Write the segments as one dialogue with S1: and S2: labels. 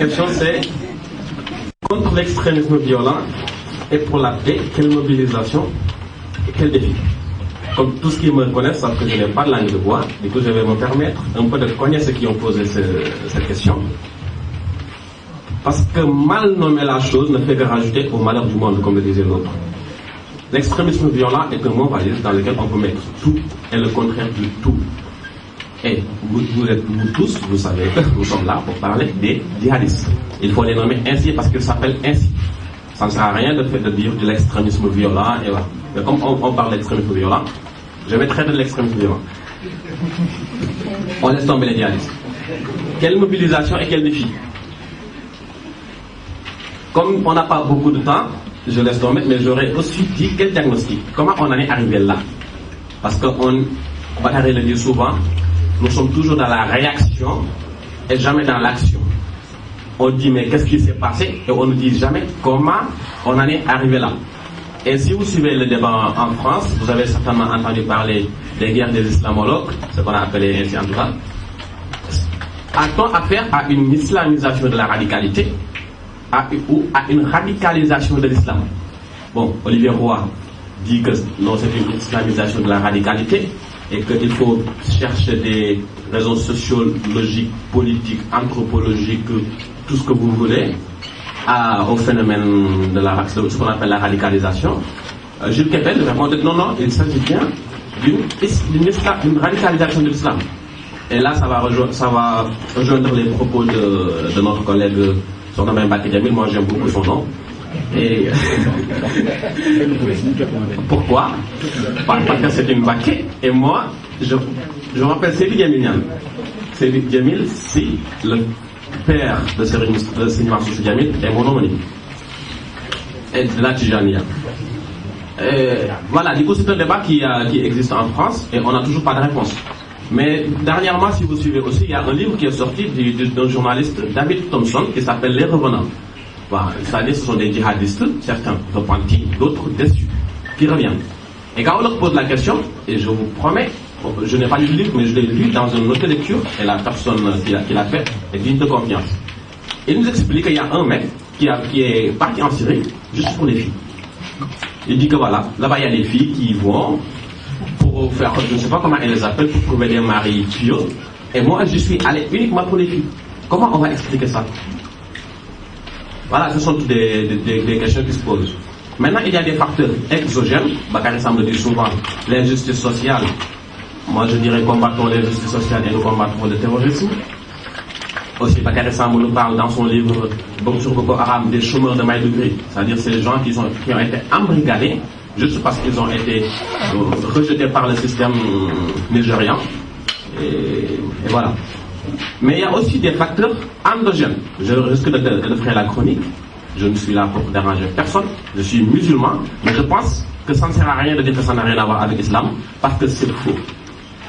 S1: question c'est contre l'extrémisme violent et pour la paix, quelle mobilisation et quel défi? Comme tous ceux qui me connaissent savent que je n'ai pas de langue de bois, du coup je vais me permettre un peu de connaître ceux qui ont posé cette question. Parce que mal nommer la chose ne fait que rajouter au malheur du monde, comme le disait l'autre. L'extrémisme violent est un mot valise dans lequel on peut mettre tout et le contraire de tout. Et vous tous, vous savez que nous sommes là pour parler des djihadistes. Il faut les nommer ainsi parce qu'ils s'appellent ainsi. Ça ne sert à rien de dire de l'extrémisme violent et voilà. Mais comme on parle d'extrémisme violent, je vais traiter de l'extrémisme violent. On laisse tomber les djihadistes. Quelle mobilisation et quel défi? Comme on n'a pas beaucoup de temps, je laisse tomber, mais j'aurais aussi dit quel diagnostic. Comment on en est arrivé là? Parce qu'on va le dire souvent, nous sommes toujours dans la réaction et jamais dans l'action. On dit mais qu'est-ce qui s'est passé et on ne dit jamais comment on en est arrivé là. Et si vous suivez le débat en France, vous avez certainement entendu parler des guerres des islamologues, ce qu'on a appelé ainsi en tout cas. A-t-on affaire à une islamisation de la radicalité ou à une radicalisation de l'islam? Bon, Olivier Roy dit que non, c'est une islamisation de la radicalité et qu'il faut chercher des raisons sociologiques, politiques, anthropologiques, tout ce que vous voulez, au phénomène de ce qu'on appelle la radicalisation. Gilles Kepel répond que non, il s'agit bien d'une radicalisation de l'islam. Et là, ça va rejoindre les propos de notre collègue, son nom est Mbaki Djamil, moi j'aime beaucoup son nom. Et pourquoi? Parce que c'est une Mbaki, et moi, je m'appelle Seydi Djamilian. Seydi Djamil, si le père de Seydi Mansour Djamil est mon homonyme. Et de la Tijania. Voilà, du coup c'est un débat qui existe en France et on n'a toujours pas de réponse. Mais dernièrement, si vous suivez aussi, il y a un livre qui est sorti d'un journaliste, David Thompson, qui s'appelle Les Revenants. Voilà, c'est-à-dire ce sont des djihadistes, certains repentis, d'autres déçus, qui reviennent. Et quand on leur pose la question, et je vous promets, je n'ai pas lu le livre, mais je l'ai lu dans une autre lecture, et la personne qui l'a fait est digne de confiance. Il nous explique qu'il y a un mec qui est parti en Syrie juste pour les filles. Il dit que voilà, là-bas il y a des filles qui vont pour faire, je ne sais pas comment elles les appellent, pour trouver des maris pieux. Et moi, je suis allé uniquement pour les filles. Comment on va expliquer ça? Voilà, ce sont toutes des questions qui se posent. Maintenant, il y a des facteurs exogènes. Bakary Sam le dit souvent, l'injustice sociale. Moi, je dirais combattons l'injustice sociale et nous combattons le terrorisme. Aussi, Bakary Sam nous parle dans son livre sur Boko Haram des chômeurs de Maïdougri, c'est-à-dire ces gens qui ont été embrigadés juste parce qu'ils ont été rejetés par le système nigérian. Et voilà. Mais il y a aussi des facteurs endogènes. Je risque de faire la chronique. Je ne suis là pour déranger personne. Je suis musulman, mais je pense que ça ne sert à rien de dire que ça n'a rien à voir avec l'islam, parce que c'est faux.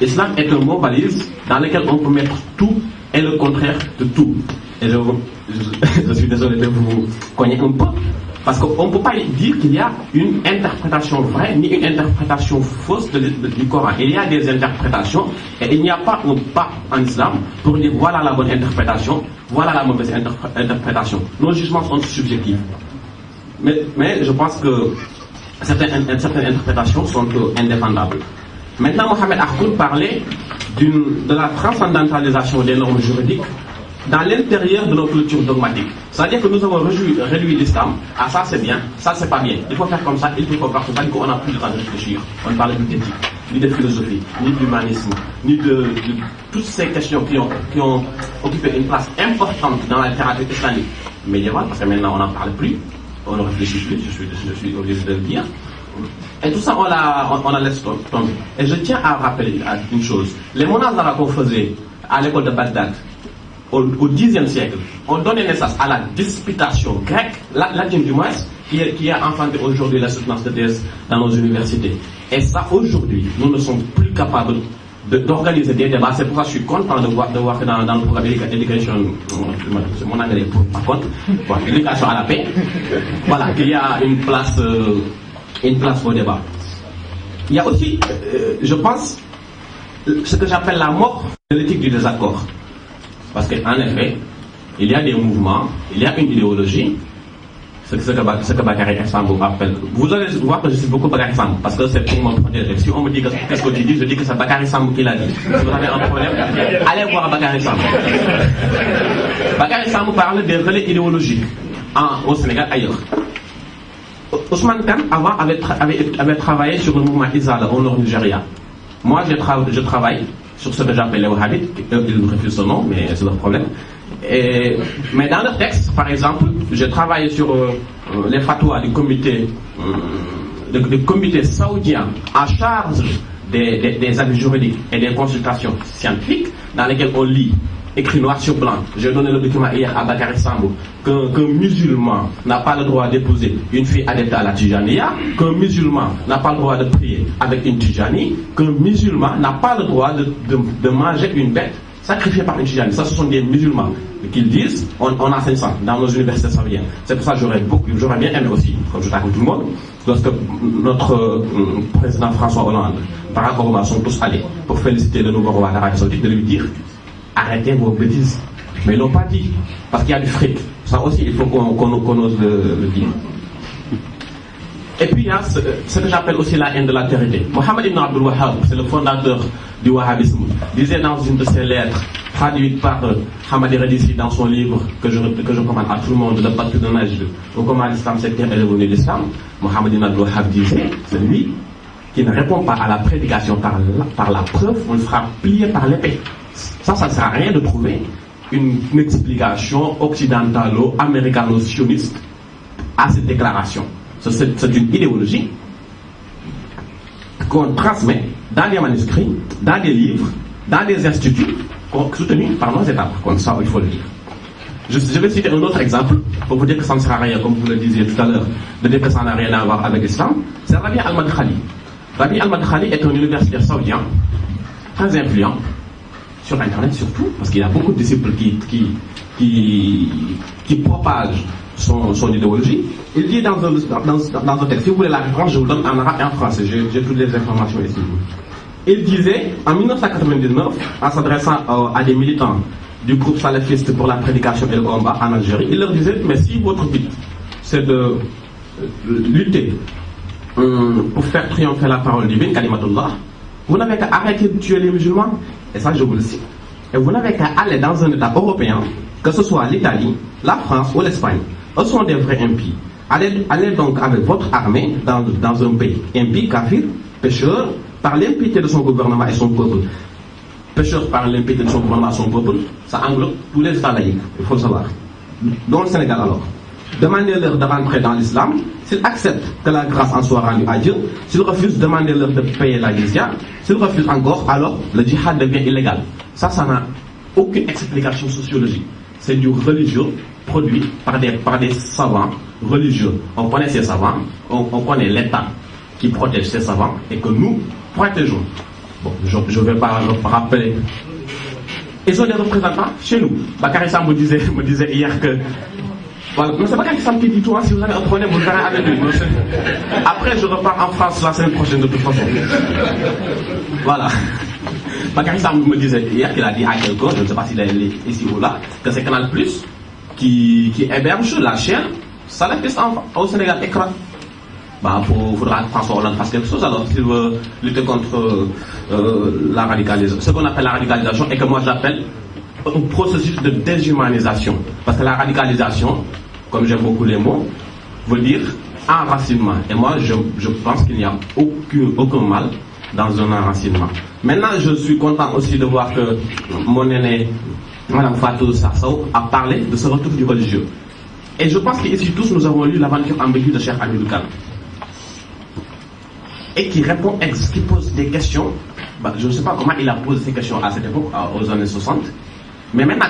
S1: Islam est un mot valise dans lequel on peut mettre tout et le contraire de tout. Et je suis désolé de vous cogner un peu, parce qu'on ne peut pas dire qu'il y a une interprétation vraie ni une interprétation fausse du Coran. Il y a des interprétations et il n'y a pas un pas en islam pour dire voilà la bonne interprétation, voilà la mauvaise interprétation. Nos jugements sont subjectifs. Mais je pense que certaines interprétations sont indéfendables. Maintenant, Mohamed Harkoun parlait de la transcendantalisation des normes juridiques dans l'intérieur de nos cultures dogmatiques. C'est-à-dire que nous avons réduit l'islam à ça c'est bien, ça c'est pas bien. Il faut faire comme ça, il faut faire comme ça, qu'on n'a plus le temps de réfléchir. On ne parle plus d'éthique, ni de philosophie, ni d'humanisme, ni de toutes ces questions qui ont occupé une place importante dans la littérature islamique médiévale, parce que maintenant on n'en parle plus, on ne réfléchit plus, je suis obligé de le dire. Et tout ça, on la laisse tomber. Et je tiens à rappeler une chose. Les monazara qu'on faisait à l'école de Bagdad, au Xe siècle, ont donné naissance à la disputation grecque, latine du moins, qui a enfanté aujourd'hui la soutenance de thèse dans nos universités. Et ça, aujourd'hui, nous ne sommes plus capables d'organiser des débats. C'est pour ça que je suis content de voir que dans le programme Education, mon anglais par contre, éducation à la paix, voilà, qu'il y a une place au débat. Il y a aussi, je pense, ce que j'appelle la mort de l'éthique du désaccord. Parce qu'en effet, il y a des mouvements, il y a une idéologie, ce que Bakary Sambou appelle. Vous allez voir que je cite beaucoup Bakary Sambou, parce que c'est pour me protéger. Si on me dit qu'est-ce que tu dis, je dis que c'est Bakary Sambou qui l'a dit. Si vous avez un problème, allez voir Bakary Sambou. Bakary Sambou parle des relais idéologiques au Sénégal, ailleurs. Ousmane Kane, avant, avait travaillé sur le mouvement Izala au nord Nigeria. Moi, je travaille sur ce que j'appelle les wahhabites. Ils refusent ce nom, mais c'est leur problème. Mais dans le texte, par exemple, je travaille sur les fatwas du comité saoudien en charge des avis juridiques et des consultations scientifiques, dans lesquelles on lit, écrit noir sur blanc. J'ai donné le document hier à Bakary Sambou qu'un musulman n'a pas le droit d'épouser une fille adepte à la Tijaniya, qu'un musulman n'a pas le droit de prier avec une Tijani, qu'un musulman n'a pas le droit de manger une bête sacrifiée par une Tijani. Ça, ce sont des musulmans qu'ils disent. On enseigne ça dans nos universités saoudiennes. C'est pour ça que j'aurais bien aimé aussi, comme je t'accorde tout le monde, lorsque notre président François Hollande, Barack Obama sont tous allés pour féliciter le nouveau roi d'Arabie Saoudite, de lui dire arrêtez vos bêtises. Mais ils l'ont pas dit, parce qu'il y a du fric. Ça aussi, il faut qu'on ose le dire. Et puis il y a ce que j'appelle aussi la haine de l'altérité. Mohamed Ibn Abdul Wahhab, c'est le fondateur du wahhabisme, disait dans une de ses lettres, traduite par Hamadi Redissi dans son livre que je recommande à tout le monde, Le Patronage ou comment l'islam sectaire est devenu l'islam. Mohamed Ibn Abdul Wahhab disait, celui qui ne répond pas à la prédication par la preuve, on le fera plier par l'épée. Ça ne sert à rien de trouver une explication occidentalo-américano-sioniste à cette déclaration. C'est une idéologie qu'on transmet dans des manuscrits, dans des livres, dans des instituts soutenus par nos États. Comme ça, il faut le dire. Je vais citer un autre exemple pour vous dire que ça ne sert à rien, comme vous le disiez tout à l'heure, de dire que ça n'a rien à voir avec l'islam. C'est Rabi al-Madkhali. Rabi al-Madkhali est un universitaire saoudien très influent sur Internet surtout, parce qu'il y a beaucoup de disciples qui propagent son idéologie. Il dit dans un texte, si vous voulez la référence, je vous donne en arabe et en français, j'ai toutes les informations ici. Il disait, en 1999, en s'adressant à des militants du groupe salafiste pour la prédication et le combat en Algérie, il leur disait, mais si votre but c'est de lutter pour faire triompher la parole divine, Kalimatullah, vous n'avez qu'à arrêter de tuer les musulmans, et ça je vous le cite, et vous n'avez qu'à aller dans un État européen, que ce soit l'Italie, la France ou l'Espagne. Eux sont des vrais impies. Allez donc avec votre armée dans un pays impie, kafir, pécheur, par l'impiété de son gouvernement et son peuple. Pécheur par l'impiété de son gouvernement et son peuple, ça englobe tous les États laïcs, il faut le savoir. Dans le Sénégal alors. Demandez-leur de rentrer dans l'islam. S'ils acceptent que la grâce en soit rendue à Dieu, s'ils refusent, demandez-leur de payer la jizya. S'ils refusent encore, alors le djihad devient illégal. Ça n'a aucune explication sociologique. C'est du religieux produit par des savants religieux. On connaît ces savants, on connaît l'État qui protège ces savants et que nous protégeons. Bon, je ne vais pas rappeler. Ils ont des représentants chez nous. Bakary Sambou me disait hier que voilà. Mais c'est pas Bakary Sambou qui dit tout, hein. Si vous avez un problème, vous le verrez avec lui. Après, je repars en France la semaine prochaine de toute façon. Voilà. Bakary Sambou me disait hier qu'il a dit à quelqu'un, je ne sais pas s'il est ici ou là, que c'est Canal Plus qui héberge la chaîne salafiste au Sénégal, Écran. Bah, faudra que François Hollande fasse quelque chose alors s'il veut lutter contre la radicalisation. Ce qu'on appelle la radicalisation et que moi j'appelle un processus de déshumanisation. Parce que la radicalisation, comme j'aime beaucoup les mots, veut dire enracinement. Et moi je pense qu'il n'y a aucun mal dans un enracinement. Maintenant je suis content aussi de voir que mon aîné, Mme Fatou Sarsao, a parlé de ce retour du religieux. Et je pense qu'ici tous nous avons lu l'aventure ambiguë de Cheikh Hamidou Kane. Et qui pose des questions. Bah, je ne sais pas comment il a posé ces questions à cette époque, aux années 60. Mais maintenant,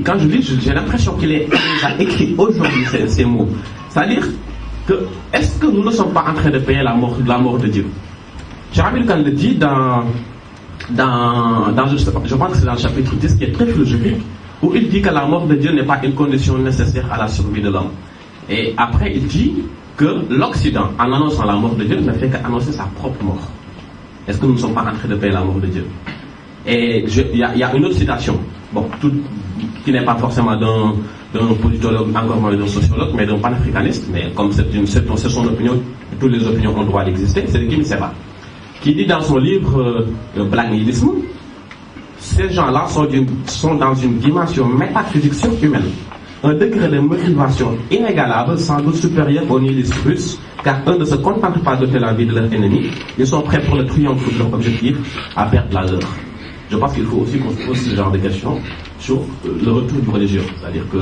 S1: quand je lis, j'ai l'impression qu'il a écrit aujourd'hui ces mots. C'est-à-dire que, est-ce que nous ne sommes pas en train de payer la mort de Dieu? Cheikh Hamidou Kane le dit je pense que c'est dans le chapitre 10 qui est très philosophique, où il dit que la mort de Dieu n'est pas une condition nécessaire à la survie de l'homme. Et après, il dit que l'Occident, en annonçant la mort de Dieu, ne fait qu'annoncer sa propre mort. Est-ce que nous ne sommes pas en train de payer la mort de Dieu? Et il y a une autre citation, bon, qui n'est pas forcément d'un politologue, encore moins d'un sociologue, mais d'un panafricaniste, mais comme c'est son opinion, toutes les opinions ont le droit d'exister, c'est Guy Seba, qui dit dans son livre Black Nihilisme, ces gens-là sont dans une dimension métaphysique surhumaine, un degré de motivation inégalable, sans doute supérieur au nihilisme russe, car eux ne se contentent pas d'ôter la vie de leur ennemi, ils sont prêts pour le triomphe de leur objectif à perdre la leur. Je pense qu'il faut aussi qu'on se pose ce genre de questions sur le retour du religieux. C'est-à-dire que...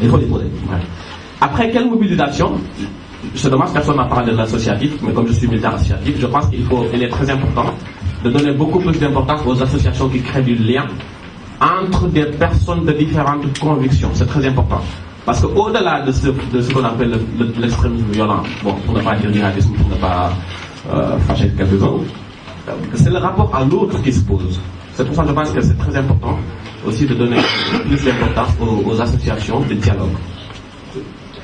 S1: il faut les poser. Ouais. Après, quelle mobilisation? C'est dommage, personne n'a parlé de l'associatif, mais comme je suis militaire associatif, je pense qu'il est très important de donner beaucoup plus d'importance aux associations qui créent du lien entre des personnes de différentes convictions. C'est très important. Parce qu'au-delà de ce qu'on appelle l'extrémisme violent, bon, pour ne pas dire djihadisme, pour ne pas fâcher quelques-uns, c'est le rapport à l'autre qui se pose. C'est pour ça que je pense que c'est très important aussi de donner plus d'importance aux associations de dialogue.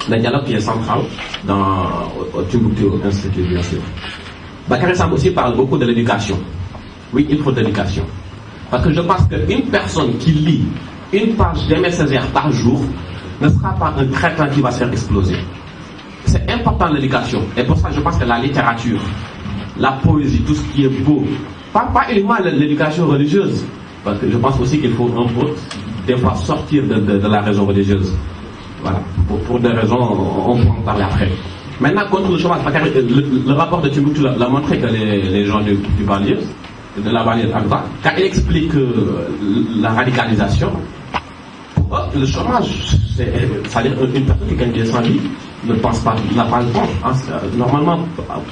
S1: Le dialogue qui est central au Timbuktu Institute, bien sûr. Bakary Samb aussi parle beaucoup de l'éducation. Oui, il faut de l'éducation. Parce que je pense qu'une personne qui lit une page d'Aimé Césaire par jour ne sera pas un crétin qui va se faire exploser. C'est important l'éducation. Et pour ça, je pense que la littérature, la poésie, tout ce qui est beau, pas uniquement l'éducation religieuse, parce que je pense aussi qu'il faut un peu, des fois, sortir de la raison religieuse. Voilà, pour des raisons, on peut en parler après. Maintenant, contre le chômage, le rapport de Timbuktu l'a montré que les gens du banlieue, de la banlieue d'Agda, quand il explique la radicalisation, pour eux, le chômage, c'est-à-dire une personne qui gagne 200 000 ne pense pas, n'a pas le temps, hein, normalement,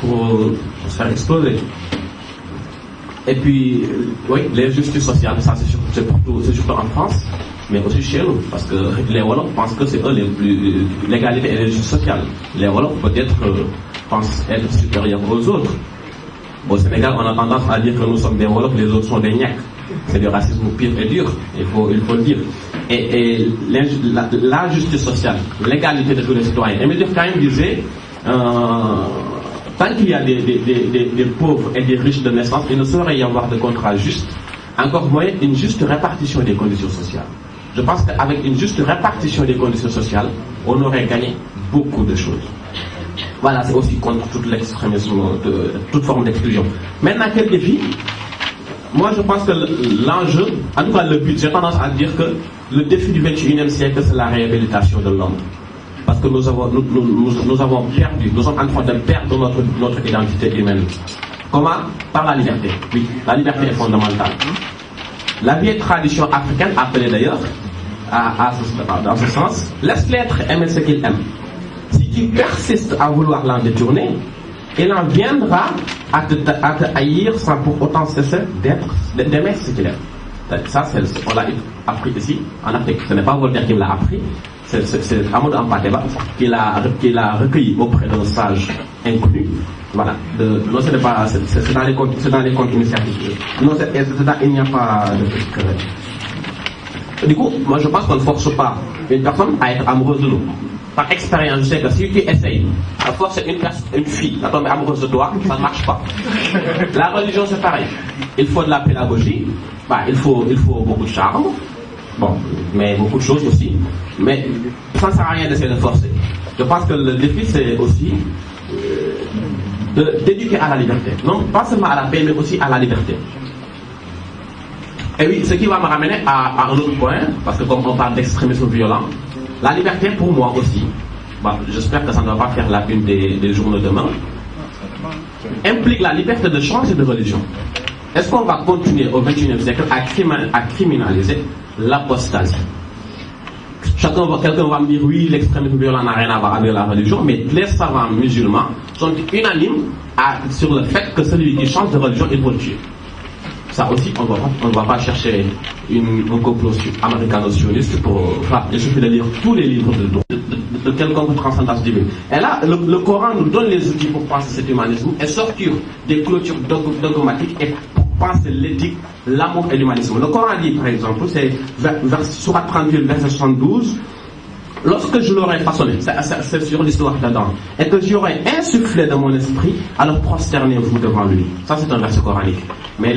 S1: pour se faire exploser. Et puis, oui, les justices sociales, ça c'est surtout en France, mais aussi chez nous, parce que les Wolofs pensent que c'est eux les plus... L'égalité et les justices sociales. Les Wolofs peut-être pensent être supérieurs aux autres. Au Sénégal, on a tendance à dire que nous sommes des Wolofs, les autres sont des Niaks. C'est du racisme pur et dur, il faut le dire. Et la justice sociale, l'égalité de tous les citoyens. Émile Durkheim disait, tant qu'il y a des pauvres et des riches de naissance, il ne saurait y avoir de contrat juste, encore moins une juste répartition des conditions sociales. Je pense qu'avec une juste répartition des conditions sociales, on aurait gagné beaucoup de choses. Voilà, c'est aussi contre tout l'extrémisme, toute forme d'exclusion. Maintenant, quel défi? Moi, je pense que l'enjeu, en tout cas le but, j'ai tendance à dire que le défi du XXIe siècle, c'est la réhabilitation de l'homme. Parce que nous avons perdu, nous sommes en train de perdre notre identité humaine. Comment? Par la liberté. Oui, la liberté est fondamentale. La vieille tradition africaine, appelée d'ailleurs, dans ce sens, laisse l'être aimer ce qu'il aime. Si tu persistes à vouloir l'en détourner, il en viendra à te haïr sans pour autant cesser d'aimer ce qu'il aime. Ça, on l'a appris ici, en Afrique. Ce n'est pas Voltaire qui me l'a appris, c'est Amadou Hampâté Bâ qui l'a recueilli auprès d'un sage inconnu. Voilà. Non, c'est pas, c'est dans les contes initiatiques. Non, il n'y a pas de petite querelle. Du coup, moi je pense qu'on ne force pas une personne à être amoureuse de nous. Par expérience, je sais que si tu essayes de forcer une fille à tomber amoureuse de toi, ça ne marche pas. La religion, c'est pareil. Il faut de la pédagogie, il faut beaucoup de charme, bon, mais beaucoup de choses aussi. Mais ça ne sert à rien d'essayer de forcer. Je pense que le défi, c'est aussi d'éduquer à la liberté. Non pas seulement à la paix, mais aussi à la liberté. Et oui, ce qui va me ramener à un autre point, parce que comme on parle d'extrémisme violent, la liberté pour moi aussi, j'espère que ça ne va pas faire la une des journaux demain, implique la liberté de changer de religion. Est-ce qu'on va continuer au XXIe siècle à criminaliser l'apostasie? Quelqu'un va me dire oui, l'extrémisme violent n'a rien à voir avec la religion, mais les savants musulmans sont unanimes sur le fait que celui qui change de religion, il faut le tuer. Ça aussi, on ne va pas chercher un complot américano-sioniste il suffit de lire tous les livres de quelconque transcendance divine. Et là, le Coran nous donne les outils pour penser cet humanisme et sortir des clôtures dogmatiques et pour penser l'éthique, l'amour et l'humanisme. Le Coran dit, par exemple, c'est Surat 38, verset 72, lorsque je l'aurais façonné, c'est sur l'histoire d'Adam, et que j'aurais insufflé dans mon esprit, alors prosternez-vous devant lui. Ça, c'est un verset coranique. Mais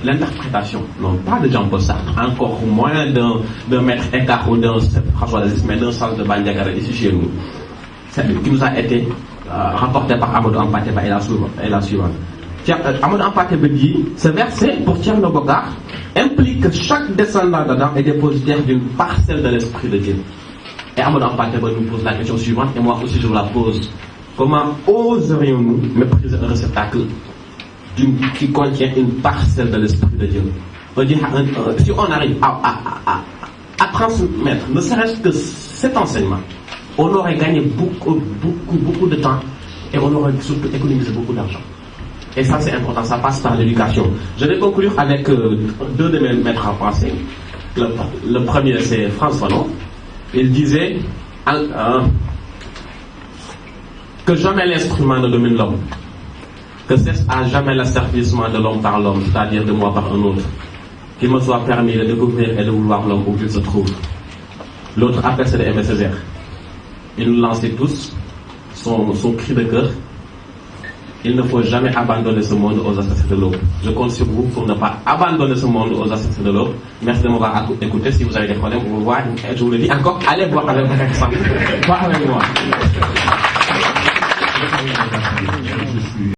S1: l'interprétation, non pas de Jean-Paul Sartre, encore moins d'un maître Eckhart ou d'un François d'Assise, mais d'un sens de Bandiagara ici chez nous, qui nous a été rapporté par Amadou Hampâté Bâ et la suivante. Amadou Hampâté Bâ dit, ce verset, pour Thierno Bokar, implique que chaque descendant d'Adam est dépositaire d'une parcelle de l'Esprit de Dieu. Et Amadou Hampâté Bâ nous pose la question suivante, et moi aussi je vous la pose. Comment oserions-nous mépriser un réceptacle qui contient une parcelle de l'Esprit de Dieu? On dit, si on arrive à transmettre, ne serait-ce que cet enseignement, on aurait gagné beaucoup de temps et on aurait surtout économisé beaucoup d'argent. Et ça, c'est important, ça passe par l'éducation. Je vais conclure avec deux de mes maîtres à penser. Le premier, c'est Frantz Fanon. Il disait que jamais l'instrument ne domine l'homme, que cesse à jamais l'asservissement de l'homme par l'homme, c'est-à-dire de moi par un autre, qu'il me soit permis de découvrir et de vouloir l'homme où qu'il se trouve. L'autre appel, c'est de Aimé Césaire. Il nous lançait tous son cri de cœur. Il ne faut jamais abandonner ce monde aux assassins de l'aube. Je compte sur vous pour ne pas abandonner ce monde aux assassins de l'aube. Merci de m'avoir écouté. Si vous avez des problèmes, vous voir, je vous le dis encore, allez voir avec moi. Voir avec moi.